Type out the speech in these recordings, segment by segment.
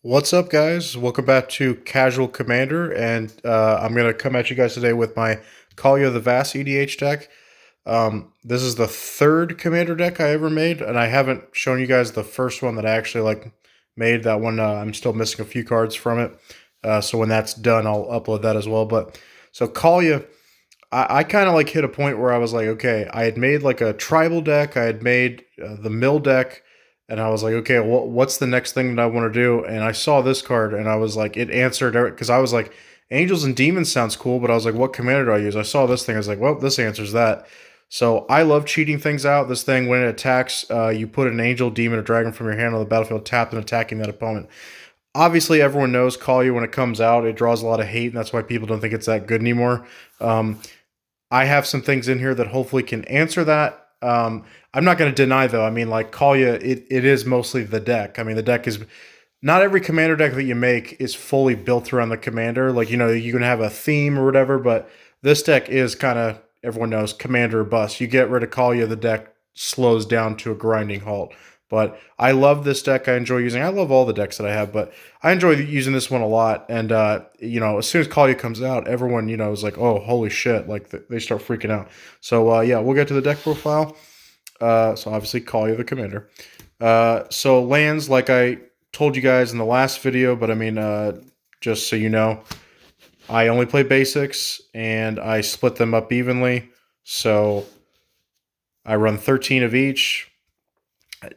What's up, guys? Welcome back to Casual Commander, and I'm going to come at you guys today with my Kaalia the Vast EDH deck. This is the third Commander deck I ever made, and I haven't shown you guys the first one that I actually made. That one, I'm still missing a few cards from it, so when that's done, I'll upload that as well. But so Kaalia, I kind of hit a point where I was like, okay, I had made like a tribal deck, I had made the mill deck, and I was like, okay, what's the next thing that I want to do? And I saw this card, and I was like, it answered because I was like, Angels and Demons sounds cool, but I was like, what commander do I use? I saw this thing, I was like, well, this answers that. So I love cheating things out. This thing, when it attacks, you put an Angel, Demon, or Dragon from your hand on the battlefield, tapped and attacking that opponent. Obviously, everyone knows Kaalia when it comes out. It draws a lot of hate, and that's why people don't think it's that good anymore. I have some things in here that hopefully can answer that. I'm not going to deny, though. I mean, like Kaalia, it is mostly the deck. I mean, the deck is not every commander deck that you make is fully built around the commander. Like, you know, you can have a theme or whatever, but this deck is kind of, everyone knows, commander or bust. You get rid of Kaalia, the deck slows down to a grinding halt. But I love this deck. I enjoy using. I love all the decks that I have, but I enjoy using this one a lot. And you know, as soon as Kaalia comes out, everyone is like, "Oh, holy shit!" Like they start freaking out. So yeah, we'll get to the deck profile. So obviously Kaalia the commander. So lands, like I told you guys in the last video, but I mean, just so you know, I only play basics and I split them up evenly. So I run 13 of each.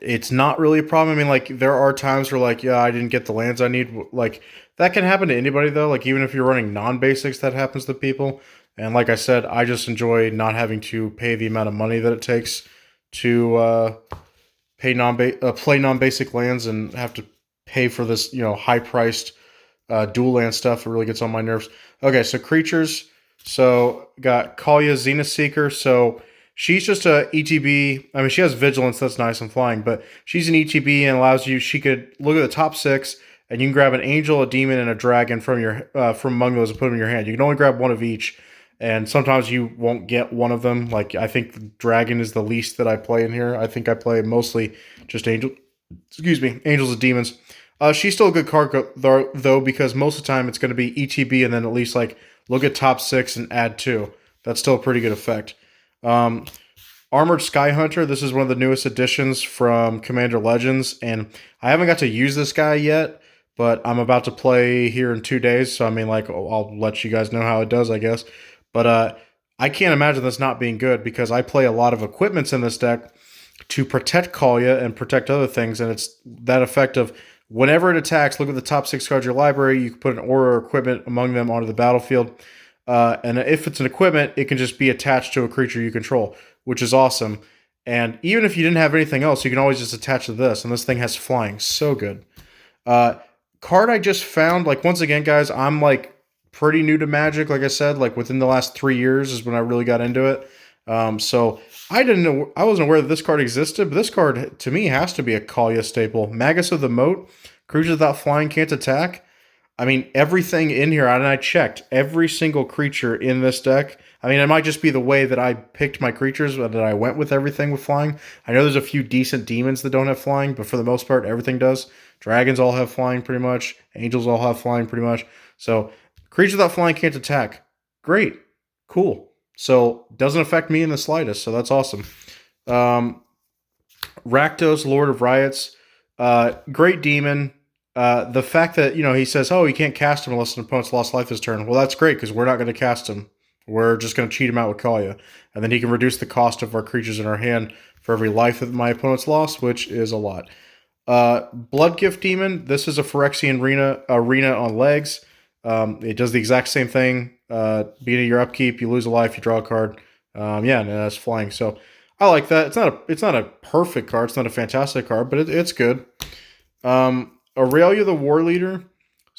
It's not really a problem. I mean, like, there are times where, like, yeah, I didn't get the lands I need. Like, that can happen to anybody, though. Like, even if you're running non-basics, that happens to people. And like I said, I just enjoy not having to pay the amount of money that it takes to play non-basic lands and have to pay for this, high-priced dual land stuff. It really gets on my nerves. Okay, so creatures. So, got Kaalia Zenith Seeker. So, she's just a ETB. I mean, she has vigilance. That's nice and flying, but she's an ETB and allows you. She could look at the top six, and you can grab an angel, a demon, and a dragon from among those and put them in your hand. You can only grab one of each, and sometimes you won't get one of them. Like, I think the dragon is the least that I play in here. I think I play mostly just angels and demons. She's still a good card though, because most of the time it's going to be ETB and then at least look at top six and add two. That's still a pretty good effect. Armored Sky Hunter. This is one of the newest additions from Commander Legends, and I haven't got to use this guy yet, but I'm about to play here in 2 days, so I mean, like, I'll let you guys know how it does, I guess. But I can't imagine this not being good because I play a lot of equipments in this deck to protect Kaalia and protect other things, and it's that effect of whenever it attacks, look at the top six cards of your library, you can put an aura or equipment among them onto the battlefield. And if it's an equipment, it can just be attached to a creature you control, which is awesome. And even if you didn't have anything else, you can always just attach to this. And this thing has flying. So good. Card I just found, like, once again, guys, I'm pretty new to Magic. Like I said, like within the last 3 years is when I really got into it. So I didn't know, I wasn't aware that this card existed, but this card to me has to be a Kaalia staple. Magus of the Moat, creatures without flying can't attack. I mean, everything in here, and I checked every single creature in this deck. I mean, it might just be the way that I picked my creatures, that I went with everything with flying. I know there's a few decent demons that don't have flying, but for the most part, everything does. Dragons all have flying pretty much. Angels all have flying pretty much. So, creatures without flying can't attack. Great. Cool. So, doesn't affect me in the slightest, so that's awesome. Rakdos, Lord of Riots. Great demon. The fact that, he says, oh, you can't cast him unless an opponent's lost life this turn. Well, that's great because we're not going to cast him. We're just going to cheat him out with Kaalia. And then he can reduce the cost of our creatures in our hand for every life that my opponent's lost, which is a lot. Bloodgift Demon. This is a Phyrexian arena on legs. It does the exact same thing. Beginning of your upkeep, you lose a life, you draw a card. Yeah, and that's flying. So I like that. It's not a perfect card. It's not a fantastic card, but it's good. Aurelia the War Leader.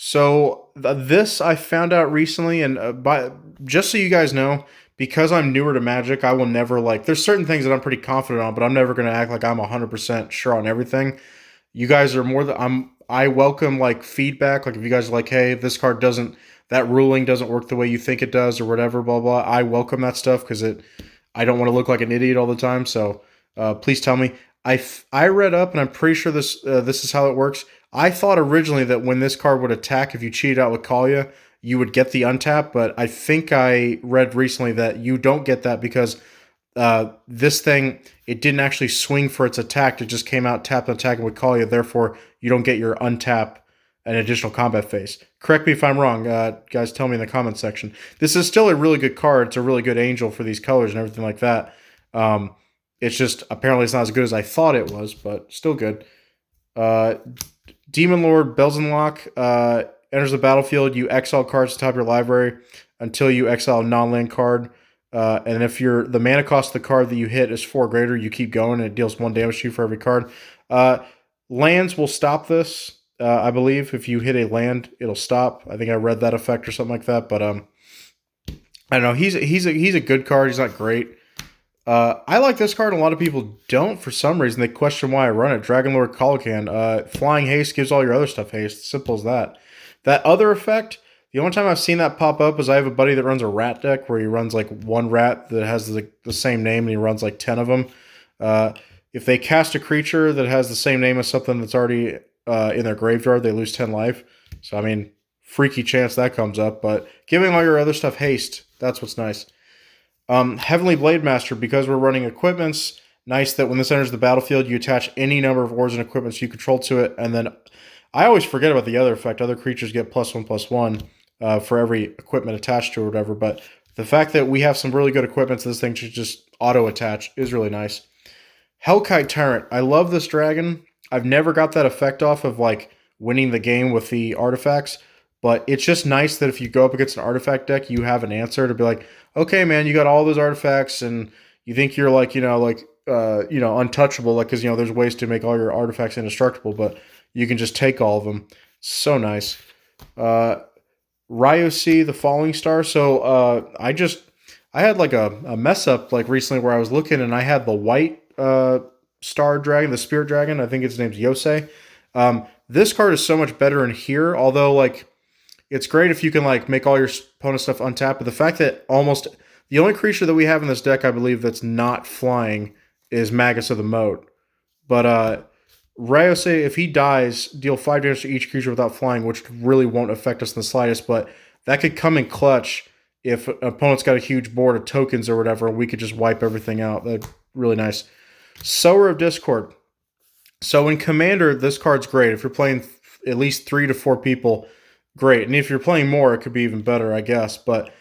So this I found out recently, and just so you guys know, because I'm newer to Magic, I will never there's certain things that I'm pretty confident on, but I'm never going to act like I'm 100% sure on everything. You guys are more than I welcome feedback. Like if you guys are like, hey, this card that ruling doesn't work the way you think it does or whatever, blah, blah. I welcome that stuff because I don't want to look like an idiot all the time. So please tell me. I read up, and I'm pretty sure this is how it works. I thought originally that when this card would attack, if you cheated out with Kaalia, you would get the untap, but I think I read recently that you don't get that because this thing, it didn't actually swing for its attack. It just came out tapped and attacking with Kaalia. Therefore, you don't get your untap an additional combat phase. Correct me if I'm wrong. Guys, tell me in the comment section. This is still a really good card. It's a really good angel for these colors and everything like that. Um, it's just, apparently it's not as good as I thought it was, but still good. Uh, Demon Lord Belzenlock enters the battlefield. You exile cards to top your library until you exile a non-land card. And if the mana cost of the card that you hit is 4 greater, you keep going and it deals 1 damage to you for every card. Lands will stop this, I believe. If you hit a land, it'll stop. I think I read that effect or something like that. But I don't know. He's a good card. He's not great. I like this card. A lot of people don't for some reason. They question why I run it. Dragon Lord Colican. Flying Haste gives all your other stuff haste. Simple as that. That other effect, the only time I've seen that pop up is I have a buddy that runs a rat deck where he runs like one rat that has the same name and he runs like 10 of them. If they cast a creature that has the same name as something that's already in their graveyard, they lose 10 life. So, I mean, freaky chance that comes up. But giving all your other stuff haste, that's what's nice. Heavenly Blade Master, because we're running equipments, nice that when this enters the battlefield, you attach any number of ores and equipments you control to it, and then I always forget about the other effect. Other creatures get +1/+1 for every equipment attached to it or whatever, but the fact that we have some really good equipment to this thing to just auto-attach is really nice. Hellkite Tyrant. I love this dragon. I've never got that effect off of like winning the game with the artifacts, but it's just nice that if you go up against an artifact deck, you have an answer to be like, okay, man, you got all those artifacts, and you think you're like, untouchable, like because there's ways to make all your artifacts indestructible, but you can just take all of them. So nice. Ryoc, the Falling Star. So I had like a mess up like recently where I was looking and I had the white star dragon, the spirit dragon. I think its name's Yosei. This card is so much better in here, although like it's great if you can like make all your opponent stuff untap. But the fact that almost the only creature that we have in this deck, I believe, that's not flying is Magus of the Moat. But Ryoc, if he dies, deal 5 damage to each creature without flying, which really won't affect us in the slightest. But that could come in clutch if an opponent's got a huge board of tokens or whatever, and we could just wipe everything out. That's really nice. Sower of Discord. So in Commander, this card's great. If you're playing at least 3 to 4 people, great. And if you're playing more, it could be even better, I guess. But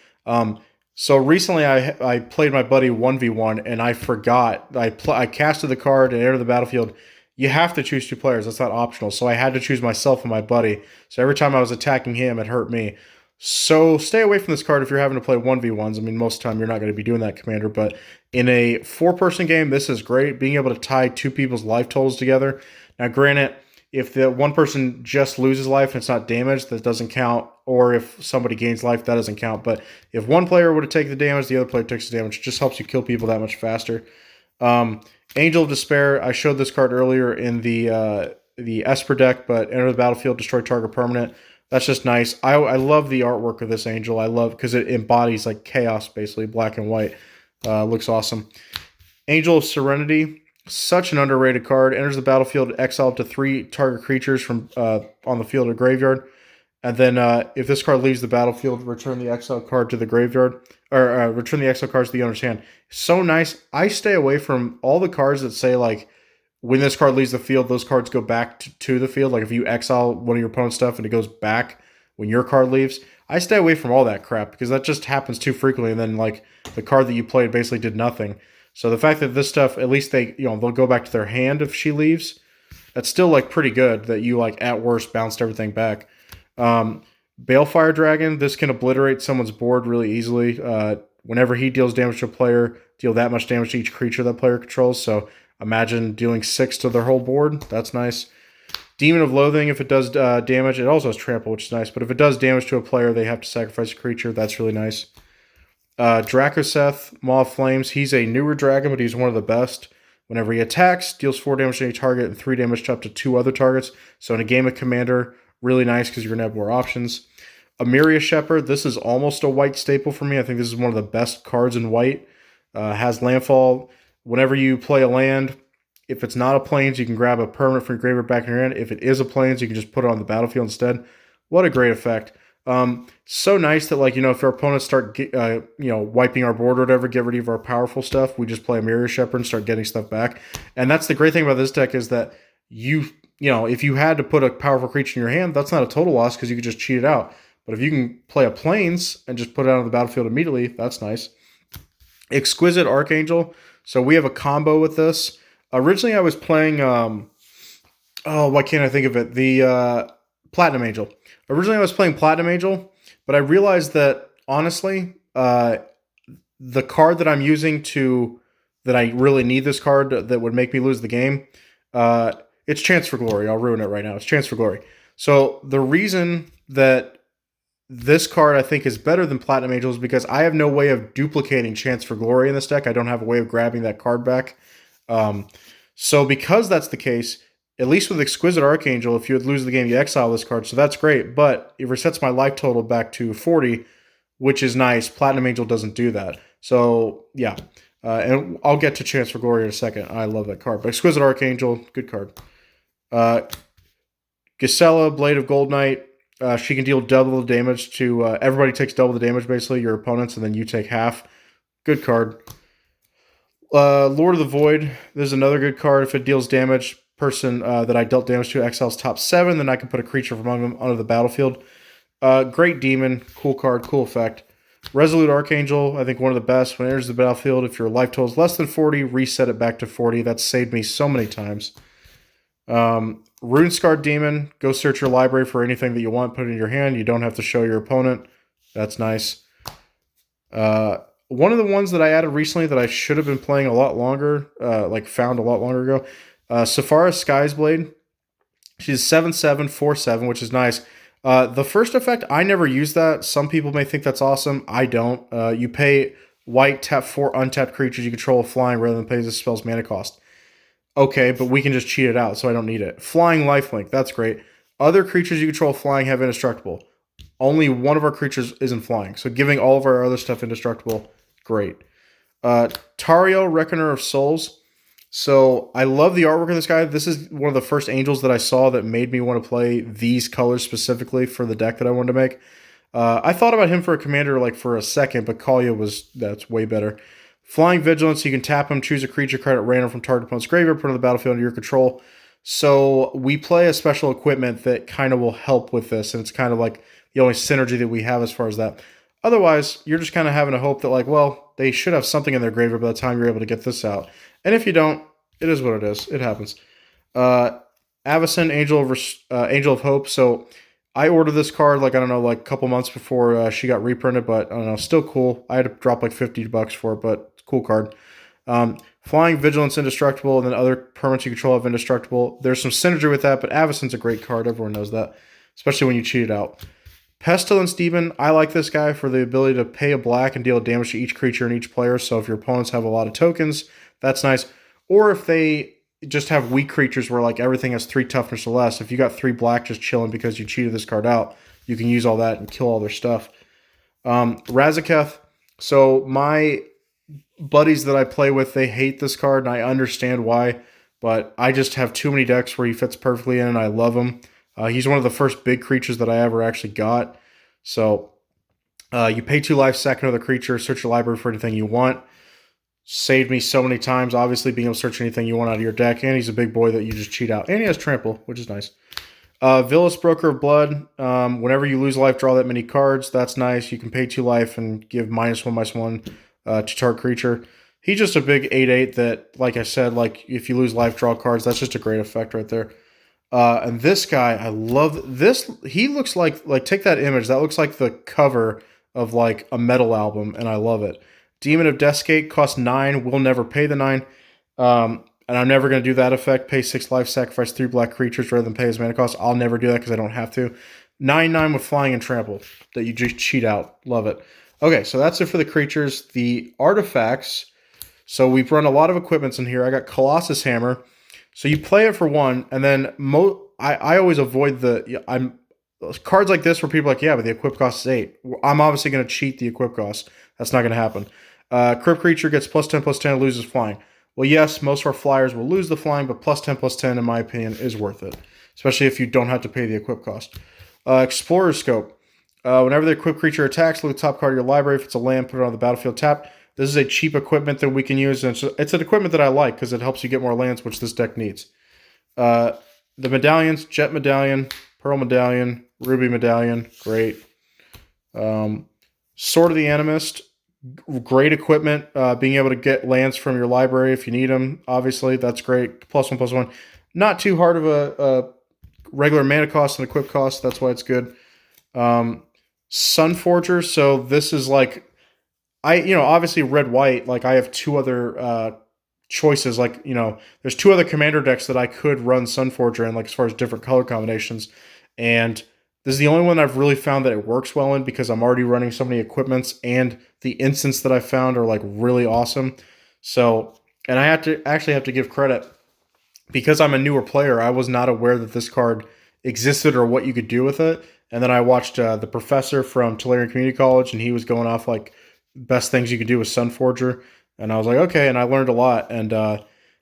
so recently I played my buddy 1v1 and I forgot. I casted the card and entered the battlefield. You have to choose 2 players. That's not optional. So I had to choose myself and my buddy. So every time I was attacking him, it hurt me. So stay away from this card if you're having to play 1v1s. I mean, most of the time you're not going to be doing that, Commander. But in a 4-person game, this is great. Being able to tie 2 people's life totals together. Now, granted, if the one person just loses life and it's not damaged, that doesn't count. Or if somebody gains life, that doesn't count. But if one player were to take the damage, the other player takes the damage. It just helps you kill people that much faster. Angel of Despair. I showed this card earlier in the Esper deck, but enter the battlefield, destroy target permanent. That's just nice. I love the artwork of this angel. I love because it embodies like chaos, basically black and white. Looks awesome. Angel of Serenity. Such an underrated card. Enters the battlefield, exile up to 3 target creatures from on the field or graveyard. And then if this card leaves the battlefield, return the exile card to the graveyard. Or return the exile cards to the owner's hand. So nice. I stay away from all the cards that say like, when this card leaves the field, those cards go back to the field. Like if you exile one of your opponent's stuff and it goes back when your card leaves, I stay away from all that crap because that just happens too frequently. And then like the card that you played basically did nothing. So the fact that this stuff, at least they'll go back to their hand if she leaves. That's still like pretty good that you like at worst bounced everything back. Balefire Dragon, this can obliterate someone's board really easily. Whenever he deals damage to a player, deal that much damage to each creature that player controls. So imagine dealing 6 to their whole board. That's nice. Demon of Loathing, if it does damage, it also has trample, which is nice. But if it does damage to a player, they have to sacrifice a creature. That's really nice. Dracoseth, Maw of Flames. He's a newer dragon, but he's one of the best. Whenever he attacks, deals 4 damage to any target and 3 damage to up to 2 other targets. So in a game of Commander, really nice because you're going to have more options. Amiria Shepherd. This is almost a white staple for me. I think this is one of the best cards in white. Has landfall. Whenever you play a land, If it's not a plains, you can grab a permanent from your graveyard back in your hand. If it is a plains, you can just put it on the battlefield instead. What a great effect. So nice that, like, if our opponents start wiping our board or whatever, get rid of our powerful stuff, we just play a Mirror Shepherd and start getting stuff back. And that's the great thing about this deck, is that if you had to put a powerful creature in your hand, that's not a total loss because you could just cheat it out. But if you can play a plains and just put it out on the battlefield immediately, that's nice. Exquisite Archangel. So we have a combo with this. Originally, I was playing, why can't I think of it? The Platinum Angel. Originally, I was playing Platinum Angel, but I realized that, honestly, the card that I'm using that I really need this card that would make me lose the game, it's Chance for Glory. I'll ruin it right now. It's Chance for Glory. So the reason that this card I think is better than Platinum Angel is because I have no way of duplicating Chance for Glory in this deck. I don't have a way of grabbing that card back. So because that's the case, at least with Exquisite Archangel, if you would lose the game, you exile this card, so that's great, but it resets my life total back to 40, which is nice. Platinum Angel doesn't do that. So, yeah. And I'll get to Chance for Glory in a second. I love that card. But Exquisite Archangel, good card. Gisela, Blade of Gold Knight. She can deal double the damage to... everybody takes double the damage, basically, your opponents, and then you take half. Good card. Lord of the Void. There's another good card. If it deals damage, person that I dealt damage to exiles top 7, then I can put a creature from among them onto the battlefield. Great Demon. Cool card. Cool effect. Resolute Archangel. I think one of the best. When it enters the battlefield, if your life total is less than 40, reset it back to 40. That's saved me so many times. Runescarred Demon. Go search your library for anything that you want. Put it in your hand. You don't have to show your opponent. That's nice. One of the ones that I added recently that I should have been playing a lot longer, found a lot longer ago, Saphara Sky's-Blade. She's 7/7, 4/7, which is nice. The first effect, I never used that. Some people may think that's awesome. I don't. You pay white, tap 4 untapped creatures you control flying rather than pay the spell's mana cost. Okay, but we can just cheat it out, so I don't need it. Flying Lifelink, that's great. Other creatures you control flying have indestructible. Only one of our creatures isn't flying, so giving all of our other stuff indestructible, great. Tario, Reckoner of Souls. So I love the artwork of this guy. This is one of the first angels that I saw that made me want to play these colors specifically for the deck that I wanted to make. I thought about him for a commander for a second, but Kaalia that's way better. Flying Vigilance, you can tap him, choose a creature card at random from target opponent's graveyard, put it on the battlefield under your control. So we play a special equipment that kind of will help with this, and it's kind of like the only synergy that we have as far as that. Otherwise, you're just kind of having a hope that, they should have something in their graveyard by the time you're able to get this out. And if you don't, it is what it is. It happens. Avacyn, Angel of Hope. So I ordered this card, a couple months before she got reprinted, but I don't know, still cool. I had to drop $50 for it, but cool card. Flying Vigilance, indestructible, and then other permanents you control have indestructible. There's some synergy with that, but Avacyn's a great card. Everyone knows that, especially when you cheat it out. Pestilence Demon, I like this guy for the ability to pay a black and deal damage to each creature and each player. So if your opponents have a lot of tokens, that's nice. Or if they just have weak creatures where everything has 3 toughness or less, if you got 3 black just chilling because you cheated this card out, you can use all that and kill all their stuff. Razaketh. So my buddies that I play with, they hate this card, and I understand why, but I just have too many decks where he fits perfectly in, and I love him. He's one of the first big creatures that I ever actually got. So you pay 2 life, sack another creature, search your library for anything you want. Saved me so many times, obviously, being able to search anything you want out of your deck, and he's a big boy that you just cheat out. And he has Trample, which is nice. Villainous Broker of Blood. Whenever you lose life, draw that many cards. That's nice. You can pay 2 life and give -1/-1 to target creature. He's just a big 8/8 that, like I said, if you lose life, draw cards. That's just a great effect right there. And this guy, I love this. He looks like take that image. That looks like the cover of a metal album, and I love it. Demon of Deathgate costs 9. We'll never pay the 9. And I'm never going to do that effect. Pay 6 life, sacrifice 3 black creatures rather than pay his mana cost. I'll never do that because I don't have to. 9/9 with flying and trample that you just cheat out. Love it. Okay, so that's it for the creatures. The artifacts. So we've run a lot of equipments in here. I got Colossus Hammer. So you play it for 1, and then I always avoid cards like this where people are like, yeah, but the equip cost is 8. I'm obviously going to cheat the equip cost. That's not going to happen. Crypt creature gets +10/+10, loses flying. Well, yes, most of our flyers will lose the flying, but +10/+10, in my opinion, is worth it, especially if you don't have to pay the equip cost. Explorer Scope. Whenever the equipped creature attacks, look at the top card of your library. If it's a land, put it on the battlefield tapped. This is a cheap equipment that we can use, and it's an equipment that I like because it helps you get more lands, which this deck needs. The medallions, Jet Medallion, Pearl Medallion, Ruby Medallion, great. Sword of the Animist, great equipment. Being able to get lands from your library if you need them, obviously, that's great. +1/+1. Not too hard of a regular mana cost and equip cost, that's why it's good. Sunforger, so this is like, obviously red-white, like I have two other choices, like, there's two other commander decks that I could run Sunforger in, like as far as different color combinations, and this is the only one I've really found that it works well in because I'm already running so many equipments, and the instants that I found are like really awesome. So, and I actually have to give credit, because I'm a newer player, I was not aware that this card existed or what you could do with it. And then I watched the professor from Tulare Community College, and he was going off like best things you could do with Sunforger. And I was like, okay, and I learned a lot. And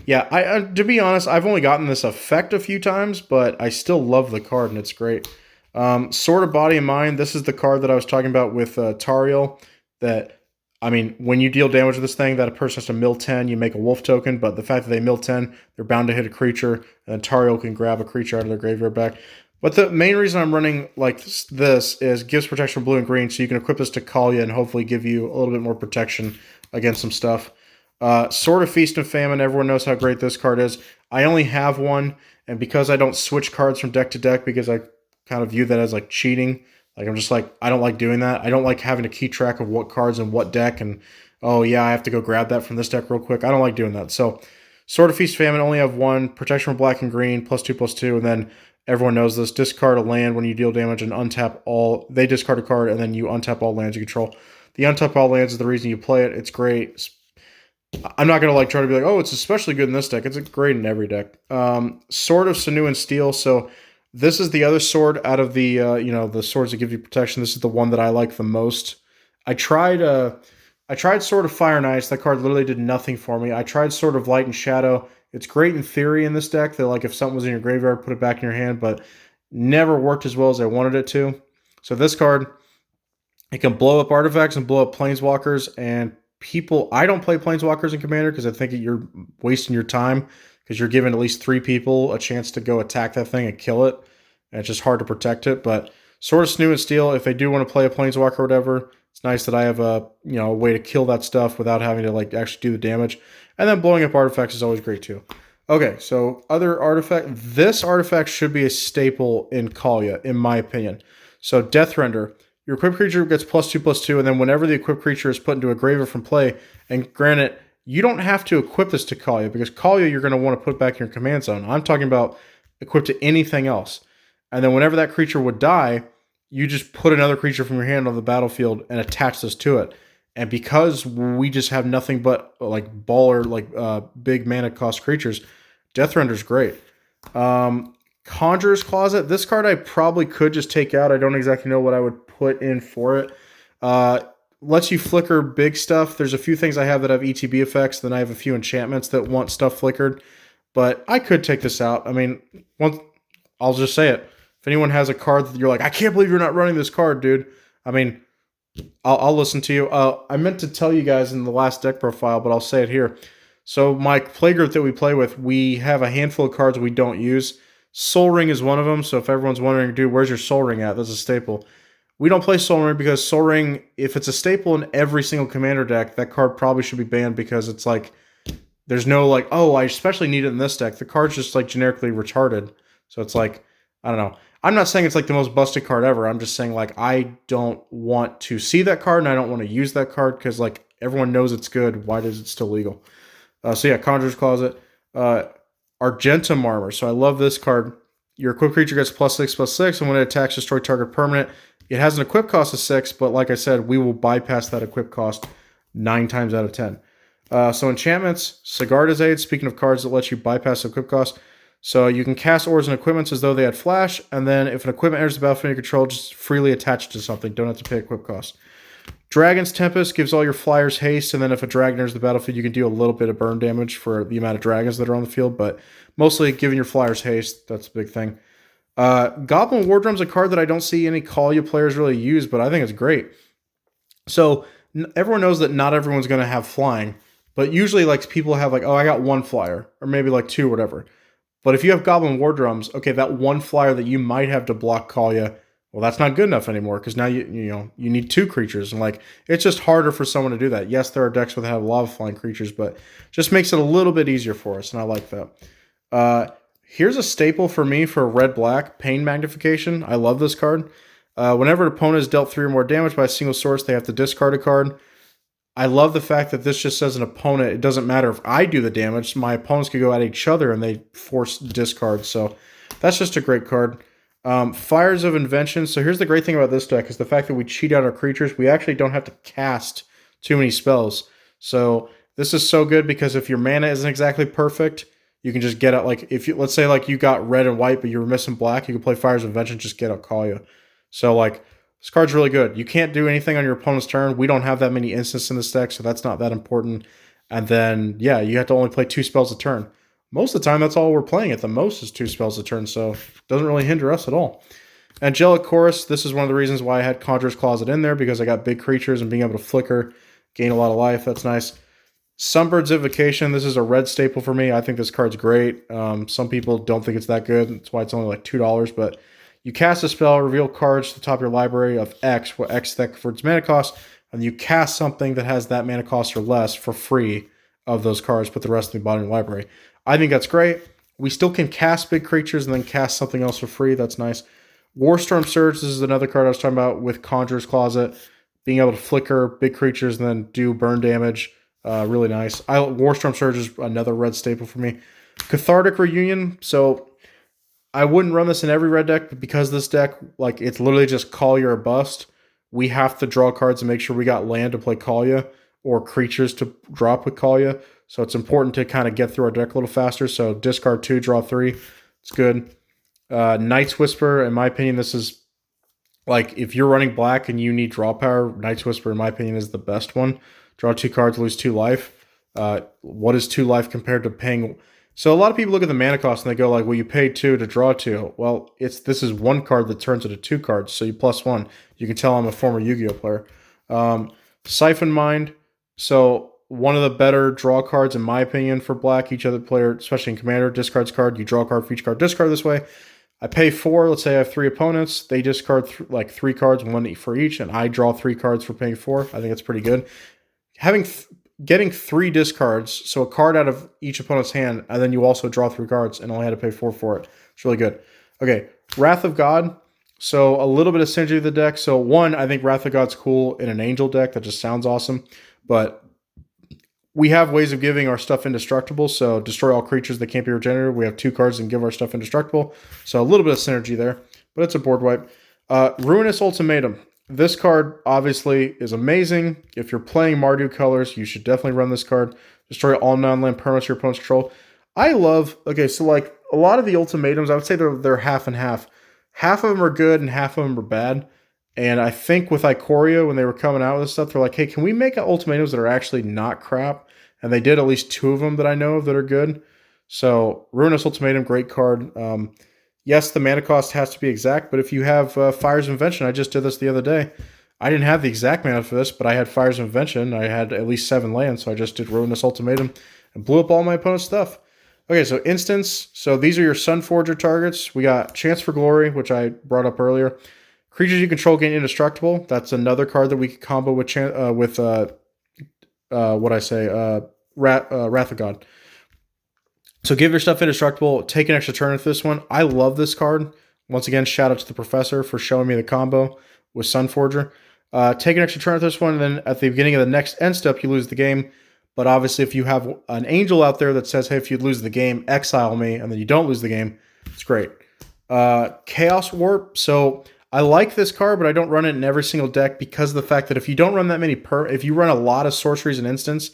yeah, I to be honest, I've only gotten this effect a few times, but I still love the card, and it's great. Sword of Body and Mind, this is the card that I was talking about with Tariel, that, I mean, when you deal damage with this thing, that a person has to mill 10, you make a wolf token, but the fact that they mill 10, they're bound to hit a creature, and then Tariel can grab a creature out of their graveyard back. But the main reason I'm running like this is gives protection from blue and green, so you can equip this to Kaalia and hopefully give you a little bit more protection against some stuff. Sword of Feast and Famine, everyone knows how great this card is. I only have one, and because I don't switch cards from deck to deck, because I kind of view that as like cheating, like I'm just like, I don't like doing that. I don't like having to keep track of what cards in what deck, and oh yeah, I have to go grab that from this deck real quick. I don't like doing that. So Sword of Feast Famine, only have one, protection from black and green, +2/+2, and then everyone knows this, discard a land when you deal damage and untap all, they discard a card, and then you untap all lands you control. The untap all lands is the reason you play it. It's great. I'm not going to like try to be like, oh, it's especially good in this deck. It's great in every deck. Sword of Sinew and Steel. So this is the other sword out of the, the swords that give you protection. This is the one that I like the most. I tried Sword of Fire and Ice. That card literally did nothing for me. I tried Sword of Light and Shadow. It's great in theory in this deck, that like if something was in your graveyard, put it back in your hand, but never worked as well as I wanted it to. So this card, it can blow up artifacts and blow up planeswalkers, and I don't play planeswalkers in Commander because I think you're wasting your time, because you're giving at least 3 people a chance to go attack that thing and kill it, and it's just hard to protect it. But Sword of Sinew and Steel, if they do want to play a planeswalker or whatever, it's nice that I have a way to kill that stuff without having to like actually do the damage. And then blowing up artifacts is always great too. Okay, so other artifact. This artifact should be a staple in Kaalia, in my opinion. So Death Render. Your equipped creature gets +2/+2, and then whenever the equipped creature is put into a graveyard from play, and granted, you don't have to equip this to Kaalia, because Kaalia you're going to want to put back in your command zone. I'm talking about equipped to anything else. And then whenever that creature would die, you just put another creature from your hand on the battlefield and attach this to it. And because we just have nothing but like baller, like big mana cost creatures, Death Render's great. Conjurer's Closet. This card I probably could just take out. I don't exactly know what I would put in for it. Lets you flicker big stuff. There's a few things I have that have ETB effects. Then I have a few enchantments that want stuff flickered. But I could take this out. I mean, I'll just say it. If anyone has a card that you're like, I can't believe you're not running this card, dude. I mean, I'll listen to you. I meant to tell you guys in the last deck profile, but I'll say it here. So my playgroup that we play with, we have a handful of cards we don't use. Soul Ring is one of them. So if everyone's wondering, dude, where's your Soul Ring at? That's a staple. We don't play Soul Ring because Soul Ring, if it's a staple in every single commander deck, that card probably should be banned, because it's like, there's no like, oh, I especially need it in this deck. The card's just like generically retarded. So it's like, I don't know. I'm not saying it's like the most busted card ever. I'm just saying like, I don't want to see that card, and I don't want to use that card because like everyone knows it's good. Why is it still legal? So yeah, Conjurer's Closet. Argentum Armor. So I love this card. Your equipped creature gets +6/+6, and when it attacks, destroy target permanent. It has an equip cost of 6, but like I said, we will bypass that equip cost 9 times out of 10. So enchantments, Sigarda's Aid. Speaking of cards that let you bypass the equip cost. So you can cast ores and equipments as though they had flash, and then if an equipment enters the battlefield you control, just freely attach it to something. Don't have to pay equip cost. Dragon's Tempest gives all your flyers haste, and then if a dragon enters the battlefield, you can deal a little bit of burn damage for the amount of dragons that are on the field, but mostly giving your flyers haste, that's a big thing. Goblin War Drum's a card that I don't see any Kaalia players really use, but I think it's great. So everyone knows that not everyone's going to have flying, but usually like people have like, oh, I got one flyer, or maybe like two, whatever. But if you have Goblin War Drums, okay, that one flyer that you might have to block Kaalia, well, that's not good enough anymore because now you need two creatures, and like it's just harder for someone to do that. Yes, there are decks that have a lot of flying creatures, but just makes it a little bit easier for us, and I like that. Here's a staple for me for red-black, Pain Magnification. I love this card. Whenever an opponent is dealt 3 or more damage by a single source, they have to discard a card. I love the fact that this just says an opponent. It doesn't matter if I do the damage. My opponents could go at each other and they force discard. So that's just a great card. Fires of Invention. So here's the great thing about this deck is the fact that we cheat out our creatures. We actually don't have to cast too many spells. So this is so good because if your mana isn't exactly perfect, you can just get out, like, if you, let's say, like, you got red and white, but you were missing black, you can play Fires of Invention, just get out Kaalia. So, like, this card's really good. You can't do anything on your opponent's turn. We don't have that many instants in this deck, so that's not that important. And then, yeah, you have to only play 2 spells a turn. Most of the time, that's all we're playing. At the most is 2 spells a turn, so it doesn't really hinder us at all. Angelic Chorus, this is one of the reasons why I had Conjurer's Closet in there, because I got big creatures and being able to flicker, gain a lot of life. That's nice. Sunbird's Invocation, this is a red staple for me. I think this card's great. Some people don't think it's that good. That's why it's only like $2, but you cast a spell, reveal cards to the top of your library of X, what X deck for its mana cost, and you cast something that has that mana cost or less for free of those cards, put the rest in the bottom of your library. I think that's great. We still can cast big creatures and then cast something else for free. That's nice. Warstorm Surge, this is another card I was talking about with Conjurer's Closet. Being able to flicker big creatures and then do burn damage. Really nice. Warstorm Surge is another red staple for me. Cathartic Reunion. So I wouldn't run this in every red deck, but because this deck, like, it's literally just Kaalia or bust, we have to draw cards and make sure we got land to play Kaalia or creatures to drop with Kaalia. So it's important to kind of get through our deck a little faster. So discard 2, draw 3. It's good. Night's Whisper, in my opinion, this is, like, if you're running black and you need draw power, Night's Whisper, in my opinion, is the best one. Draw 2 cards, lose 2 life. What is 2 life compared to paying? So a lot of people look at the mana cost and they go like, well, you pay 2 to draw 2. Well, this is 1 card that turns into 2 cards, so you plus 1. You can tell I'm a former Yu-Gi-Oh player. Siphon Mind. So one of the better draw cards, in my opinion, for black. Each other player, especially in Commander, discards card. You draw a card for each card. Discard this way. I pay 4. Let's say I have 3 opponents. They discard like 3 cards, 1 for each, and I draw 3 cards for paying 4. I think it's pretty good. Getting 3 discards, so a card out of each opponent's hand, and then you also draw 3 cards and only had to pay 4 for it. It's really good. Okay, Wrath of God. So a little bit of synergy of the deck. So 1, I think Wrath of God's cool in an Angel deck. That just sounds awesome. But we have ways of giving our stuff indestructible. So destroy all creatures that can't be regenerated. We have 2 cards and give our stuff indestructible. So a little bit of synergy there. But it's a board wipe. Ruinous Ultimatum. This card, obviously, is amazing. If you're playing Mardu colors, you should definitely run this card. Destroy all non-land permanents your opponent's control. I love... Okay, so, like, a lot of the ultimatums, I would say they're half and half. Half of them are good and half of them are bad. And I think with Ikoria, when they were coming out with this stuff, they're like, hey, can we make ultimatums that are actually not crap? And they did at least 2 of them that I know of that are good. So, Ruinous Ultimatum, great card. Yes, the mana cost has to be exact, but if you have Fires of Invention, I just did this the other day. I didn't have the exact mana for this, but I had Fires of Invention. I had at least 7 lands, so I just did Ruinous Ultimatum and blew up all my opponent's stuff. Okay, so instants. So these are your Sunforger targets. We got Chance for Glory, which I brought up earlier. Creatures you control gain indestructible. That's another card that we could combo with Wrath of God. So give your stuff indestructible. Take an extra turn with this one. I love this card. Once again, shout out to the professor for showing me the combo with Sunforger. Take an extra turn with this one, and then at the beginning of the next end step, you lose the game. But obviously, if you have an angel out there that says, hey, if you lose the game, exile me, and then you don't lose the game, it's great. Chaos Warp. So I like this card, but I don't run it in every single deck because of the fact that if you don't run that many if you run a lot of sorceries and instants,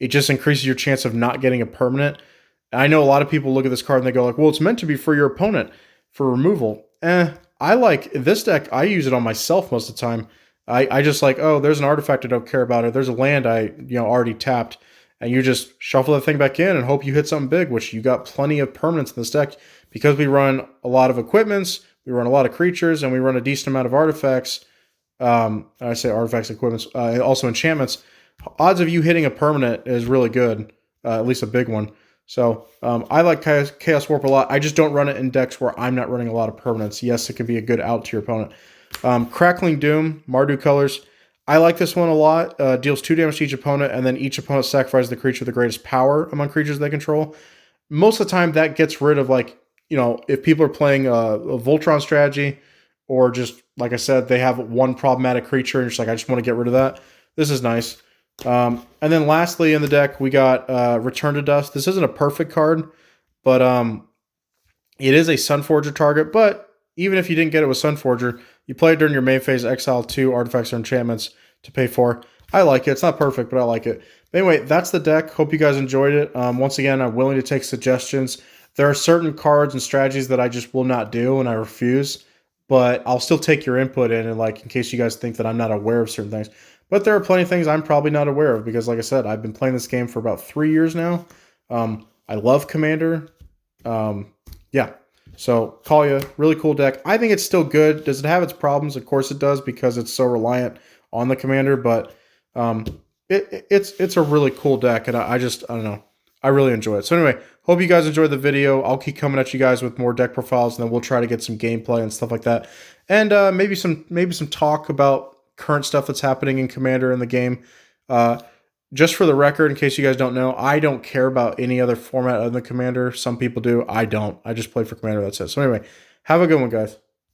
it just increases your chance of not getting a permanent. I know a lot of people look at this card and they go like, well, it's meant to be for your opponent for removal. I like this deck. I use it on myself most of the time. I just like, oh, there's an artifact I don't care about, or there's a land I already tapped, and you just shuffle the thing back in and hope you hit something big, which you got plenty of permanents in this deck because we run a lot of equipments, we run a lot of creatures, and we run a decent amount of artifacts. I say artifacts, equipments, also enchantments. Odds of you hitting a permanent is really good, at least a big one. So I like Chaos Warp a lot. I just don't run it in decks where I'm not running a lot of permanents. Yes, it can be a good out to your opponent. Crackling Doom, Mardu colors. I like this one a lot. Deals 2 damage to each opponent, and then each opponent sacrifices the creature with the greatest power among creatures they control. Most of the time, that gets rid of, like, if people are playing a Voltron strategy, or just, like I said, they have one problematic creature, and you're just like, I just want to get rid of that. This is nice. And then lastly in the deck, we got Return to Dust. This isn't a perfect card, but it is a Sunforger target. But even if you didn't get it with Sunforger, you play it during your main phase, exile 2 artifacts or enchantments to pay 4. I like it. It's not perfect, but I like it. But anyway, that's the deck. Hope you guys enjoyed it. Once again, I'm willing to take suggestions. There are certain cards and strategies that I just will not do, and I refuse. But I'll still take your input in case you guys think that I'm not aware of certain things. But there are plenty of things I'm probably not aware of because, like I said, I've been playing this game for about 3 years now. I love Commander. Yeah. So, Kaalia, really cool deck. I think it's still good. Does it have its problems? Of course it does, because it's so reliant on the Commander. But it's a really cool deck, and I don't know. I really enjoy it. So anyway, hope you guys enjoyed the video. I'll keep coming at you guys with more deck profiles, and then we'll try to get some gameplay and stuff like that, and maybe some talk about current stuff that's happening in Commander in the game. Just for the record, in case you guys don't know, I don't care about any other format other than Commander. Some people do. I don't. I just play for Commander. That's it. So anyway, have a good one, guys.